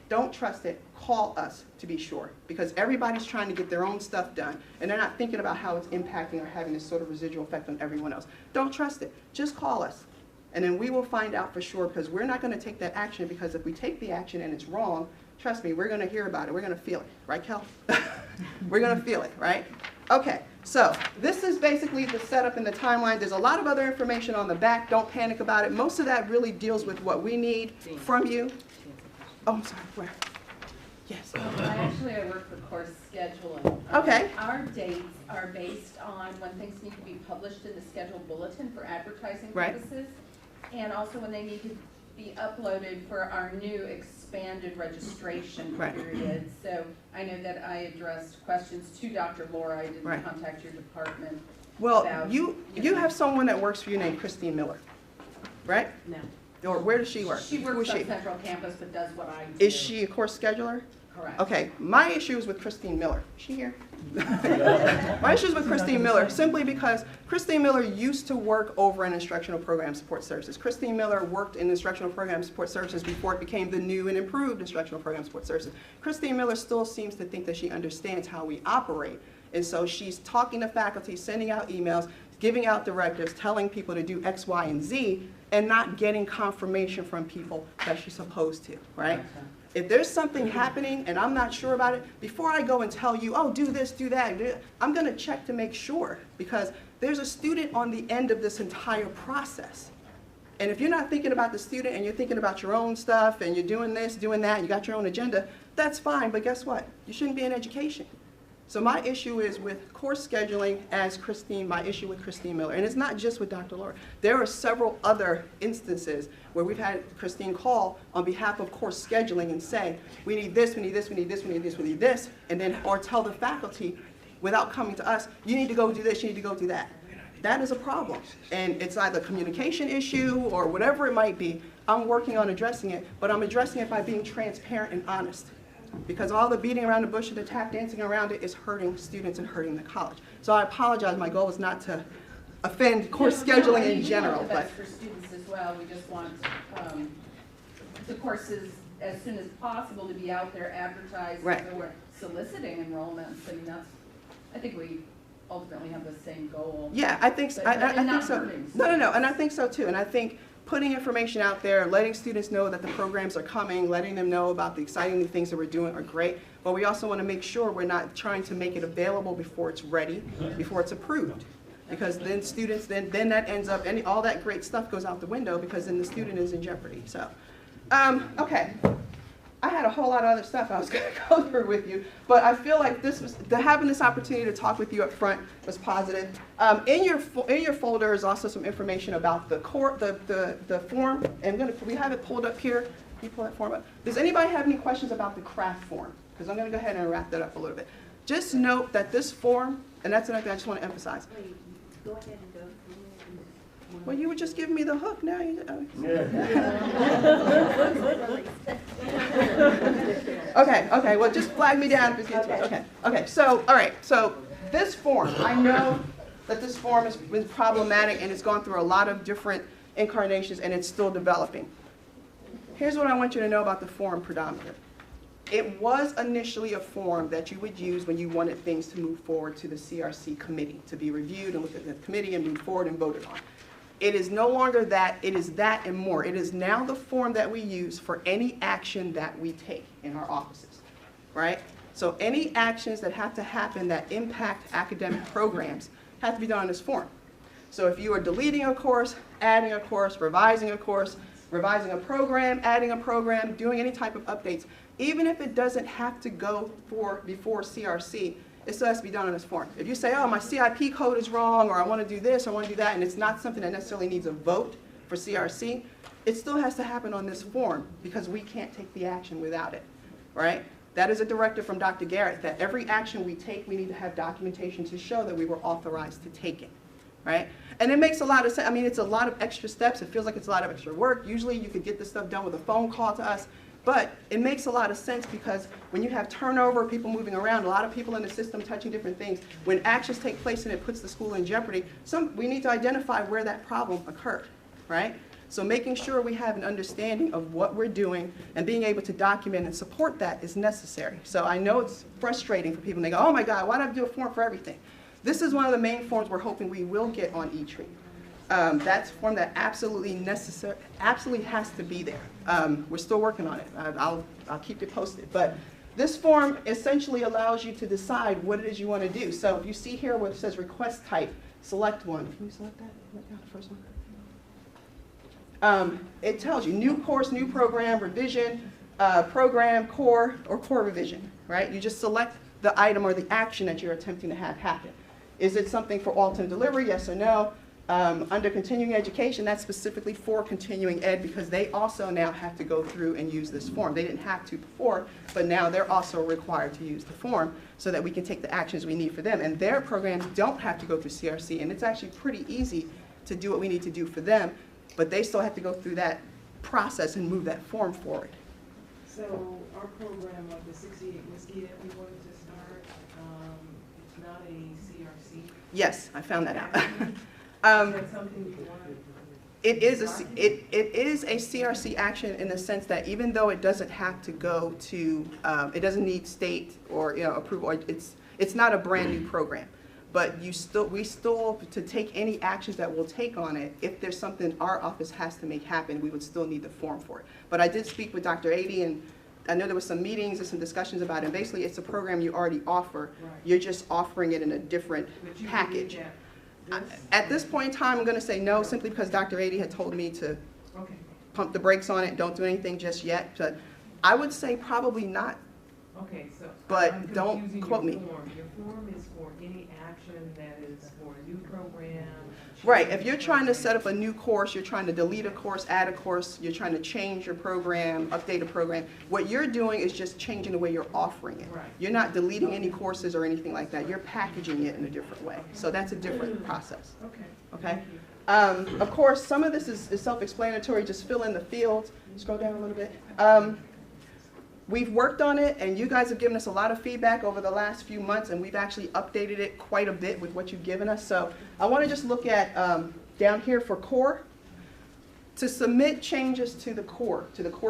Don't trust it. Call us to be sure, because everybody's trying to get their own stuff done, and they're not thinking about how it's impacting or having this sort of residual effect on everyone else. Don't trust it. Just call us, and then we will find out for sure, because we're not going to take that action, because if we take the action and it's wrong, trust me, we're going to hear about it. We're going to feel it. Right, Kel? We're going to feel it, right? Okay, so this is basically the setup and the timeline. There's a lot of other information on the back. Don't panic about it. Most of that really deals with what we need from you. Oh, I'm sorry, where? Yes. I work for course scheduling. Okay. Our dates are based on when things need to be published in the scheduled bulletin for advertising Right. purposes, and also when they need to be uploaded for our new expanded registration Right. period. So I know that I addressed questions to Dr. Laura. I didn't Right. contact your department. Well, about, you have someone that works for you named Christine Miller, right? No. Or where does she work? She Who works is on she? Central Campus but does what I do. Is she a course scheduler? Correct. Okay, my issue is with Christine Miller. Is she here? My issue is with Christine Miller simply because Christine Miller used to work over in Instructional Program Support Services. Christine Miller worked in Instructional Program Support Services before it became the new and improved Instructional Program Support Services. Christine Miller still seems to think that she understands how we operate. And so she's talking to faculty, sending out emails, giving out directives, telling people to do X, Y, and Z, and not getting confirmation from people that she's supposed to, right? If there's something happening and I'm not sure about it, before I go and tell you, oh, do this, do that, I'm going to check to make sure, because there's a student on the end of this entire process. And if you're not thinking about the student and you're thinking about your own stuff and you're doing this, doing that, and you got your own agenda, that's fine, but guess what? You shouldn't be in education. So my issue is with course scheduling as Christine, my issue with Christine Miller. And it's not just with Dr. Laura. There are several other instances where we've had Christine call on behalf of course scheduling and say, we need this, we need this, we need this, we need this, we need this, and then, or tell the faculty without coming to us, you need to go do this, you need to go do that. That is a problem. And it's either a communication issue or whatever it might be. I'm working on addressing it, but I'm addressing it by being transparent and honest. Because all the beating around the bush and the tap dancing around it is hurting students and hurting the college. So I apologize. My goal is not to offend course scheduling in general. But for students as well, we just want the courses as soon as possible to be out there advertised. Right. So we're soliciting enrollments. I mean, I think we ultimately have the same goal. Yeah, I think so. But I think not so. hurting. No, and I think so too. And I think putting information out there, letting students know that the programs are coming, letting them know about the exciting new things that we're doing are great. But we also want to make sure we're not trying to make it available before it's ready, before it's approved. Because then students, then that ends up, all that great stuff goes out the window, because then the student is in jeopardy. So, okay. I had a whole lot of other stuff I was going to go through with you, but I feel like having this opportunity to talk with you up front was positive. In your folder is also some information about the form, and we have it pulled up here. Can you pull that form up? Does anybody have any questions about the CRAAF form? Because I'm going to go ahead and wrap that up a little bit. Just note that this form, and that's another thing I just want to emphasize. Wait, go ahead and go through it. Well, you were just giving me the hook now. Okay, well, just flag me down if it gets too much. Okay, so, all right, so this form, I know that this form has been problematic and it's gone through a lot of different incarnations and it's still developing. Here's what I want you to know about the form predominantly. It was initially a form that you would use when you wanted things to move forward to the CRC committee, to be reviewed and looked at the committee and moved forward and voted on. It is no longer that, it is that and more. It is now the form that we use for any action that we take in our offices, right? So any actions that have to happen that impact academic programs have to be done on this form. So if you are deleting a course, adding a course, revising a program, adding a program, doing any type of updates, even if it doesn't have to go before CRC, it still has to be done on this form. If you say, oh, my CIP code is wrong, or I want to do this, or I want to do that, and it's not something that necessarily needs a vote for CRC, it still has to happen on this form because we can't take the action without it, right? That is a directive from Dr. Garrett that every action we take, we need to have documentation to show that we were authorized to take it, right? And it makes a lot of sense. I mean, it's a lot of extra steps. It feels like it's a lot of extra work. Usually you could get this stuff done with a phone call to us, but it makes a lot of sense because when you have turnover, people moving around, a lot of people in the system touching different things, when actions take place and it puts the school in jeopardy, we need to identify where that problem occurred, right? So making sure we have an understanding of what we're doing and being able to document and support that is necessary. So I know it's frustrating for people. And they go, oh my God, why do I have to do a form for everything? This is one of the main forms we're hoping we will get on eTreat. That's a form that absolutely has to be there. We're still working on it. I'll keep you posted. But this form essentially allows you to decide what it is you want to do. So if you see here where it says request type, select one. Can you select that? The first one. It tells you new course, new program, revision, program, core, or core revision, right? You just select the item or the action that you're attempting to have happen. Is it something for alternate delivery, yes or no? Under continuing education, that's specifically for continuing ed because they also now have to go through and use this form. They didn't have to before, but now they're also required to use the form so that we can take the actions we need for them. And their programs don't have to go through CRC, and it's actually pretty easy to do what we need to do for them, but they still have to go through that process and move that form forward. So our program, like the 68 whiskey that we wanted to start, it's not a CRC. Yes, I found that out. Is that something you want to? It is a CRC action in the sense that even though it doesn't have to go to, it doesn't need state or approval. It's not a brand new program, but we still to take any actions that we'll take on it. If there's something our office has to make happen, we would still need the form for it. But I did speak with Dr. Ady, and I know there was some meetings and some discussions about it. And basically, it's a program you already offer. Right. You're just offering it in a different package. At this point in time, I'm going to say no, simply because Dr. Ady had told me to pump the brakes on it, don't do anything just yet. But I would say probably not. Okay, so but don't quote me. Your form is for any action that is for a new program. Right. If you're trying to set up a new course, you're trying to delete a course, add a course, you're trying to change your program, update a program, what you're doing is just changing the way you're offering it. Right. You're not deleting any courses or anything like that. You're packaging it in a different way. So that's a different process. Okay. Okay. Of course, some of this is self-explanatory. Just fill in the fields. Scroll down a little bit. We've worked on it, and you guys have given us a lot of feedback over the last few months, and we've actually updated it quite a bit with what you've given us. So I want to just look at down here for core. To submit changes to the core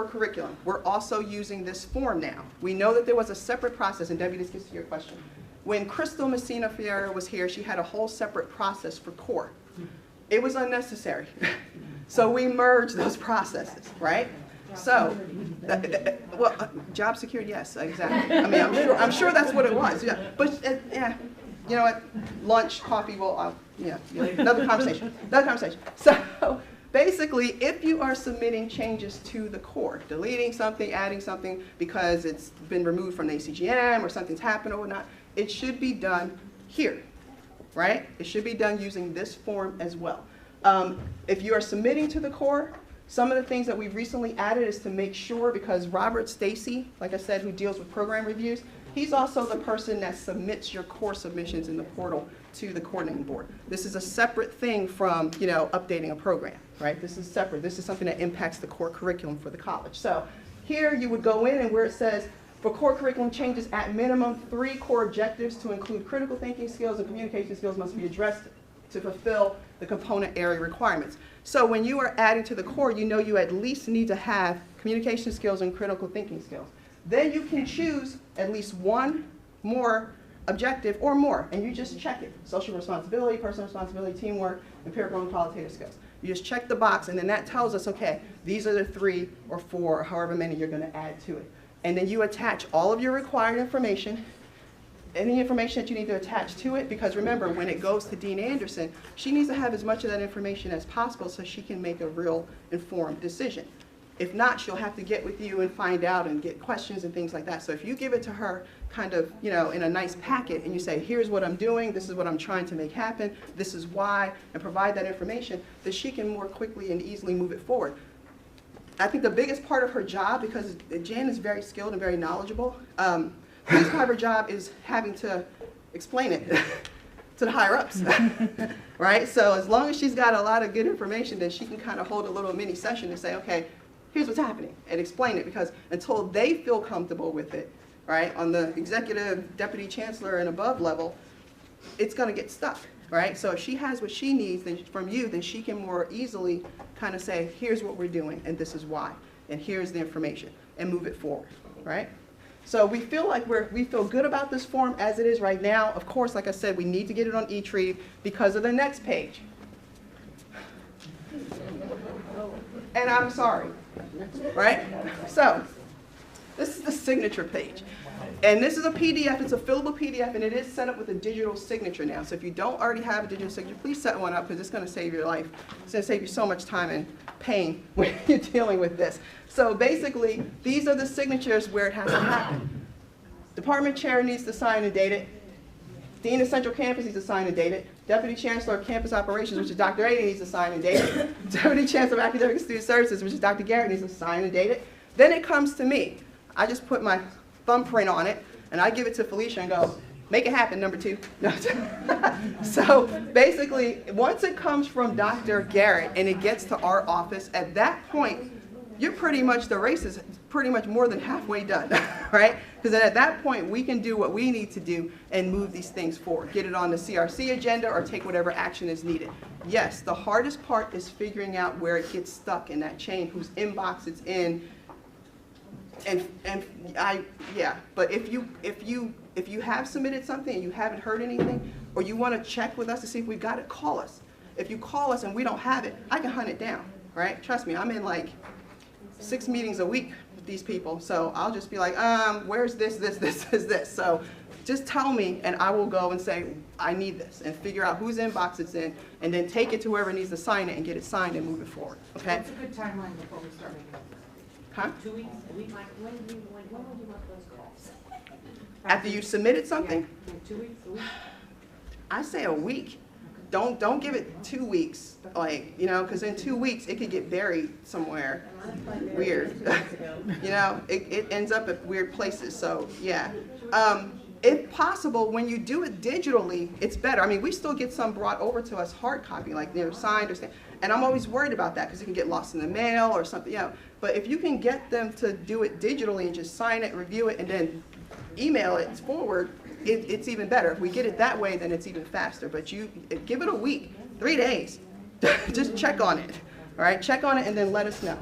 curriculum, we're also using this form now. We know that there was a separate process, and Debbie, this gets to your question. When Crystal Messina Fiera was here, she had a whole separate process for core. It was unnecessary. So we merged those processes, right? So, job security, yes, exactly. I mean, I'm sure that's what it was. Yeah, but yeah, you know what? Lunch, coffee. Well, another conversation. So, basically, if you are submitting changes to the core, deleting something, adding something because it's been removed from the ACGM or something's happened or whatnot, it should be done here, right? It should be done using this form as well. If you are submitting to the core, some of the things that we've recently added is to make sure, because Robert Stacy, like I said, who deals with program reviews, he's also the person that submits your core submissions in the portal to the coordinating board. This is a separate thing from, updating a program, right? This is separate. This is something that impacts the core curriculum for the college. So here you would go in and where it says, for core curriculum changes, at minimum 3 core objectives to include critical thinking skills and communication skills must be addressed to fulfill the component area requirements. So when you are adding to the core, you at least need to have communication skills and critical thinking skills. Then you can choose at least one more objective or more, and you just check it. Social responsibility, personal responsibility, teamwork, empirical and qualitative skills. You just check the box, and then that tells us, okay, these are the 3 or 4, or however many you're going to add to it. And then you attach all of your required information, any information that you need to attach to it, because remember, when it goes to Dean Anderson, she needs to have as much of that information as possible so she can make a real informed decision. If not, she'll have to get with you and find out and get questions and things like that. So if you give it to her kind of, you know, in a nice packet and you say, here's what I'm doing, this is what I'm trying to make happen, this is why, and provide that information, then she can more quickly and easily move it forward. I think the biggest part of her job, because Jan is very skilled and very knowledgeable, the biggest part of her job is having to explain it to the higher ups, right? So as long as she's got a lot of good information, then she can kind of hold a little mini session and say, okay, here's what's happening, and explain it, because until they feel comfortable with it, right, on the executive, deputy chancellor, and above level, it's going to get stuck, right? So if she has what she needs from you, then she can more easily kind of say, here's what we're doing, and this is why, and here's the information, and move it forward, right? So we feel like we feel good about this form as it is right now. Of course, like I said, we need to get it on eTrieve because of the next page. And I'm sorry, right? So this is the signature page. And this is a PDF, it's a fillable PDF, and it is set up with a digital signature now. So if you don't already have a digital signature, please set one up, because it's going to save your life. It's going to save you so much time and pain when you're dealing with this. So basically, these are the signatures where it has to happen. Department chair needs to sign and date it. Dean of Central Campus needs to sign and date it. Deputy Chancellor of Campus Operations, which is Dr. Ady, needs to sign and date it. Deputy Chancellor of Academic and Student Services, which is Dr. Garrett, needs to sign and date it. Then it comes to me. I just put my thumbprint on it, and I give it to Felicia and go, make it happen, number 2. So basically, once it comes from Dr. Garrett and it gets to our office, at that point, you're pretty much, the race is pretty much more than halfway done, right? Because then at that point, we can do what we need to do and move these things forward. Get it on the CRC agenda or take whatever action is needed. Yes, the hardest part is figuring out where it gets stuck in that chain, whose inbox it's in. But if you have submitted something and you haven't heard anything, or you want to check with us to see if we got it, call us. If you call us and we don't have it, I can hunt it down, right? Trust me, I'm in like 6 meetings a week with these people, so I'll just be like, where's this? So just tell me, and I will go and say, I need this, and figure out whose inbox it's in, and then take it to whoever needs to sign it and get it signed and move it forward, okay? What's a good timeline before we start making it? Huh? 2 weeks, a week? Like, when would you want those calls? After you submitted something? Yeah, 2 weeks, a week? I say a week. Don't give it 2 weeks, like, you know, because in 2 weeks it could get buried somewhere weird. You know, it ends up at weird places. So yeah, if possible, when you do it digitally, it's better. I mean, we still get some brought over to us hard copy, like they're signed or something, and I'm always worried about that because it can get lost in the mail or something. You know, but if you can get them to do it digitally and just sign it, review it, and then email it forward, it's even better. If we get it that way, then it's even faster. But you give it a week, 3 days. Just check on it. All right, check on it and then let us know.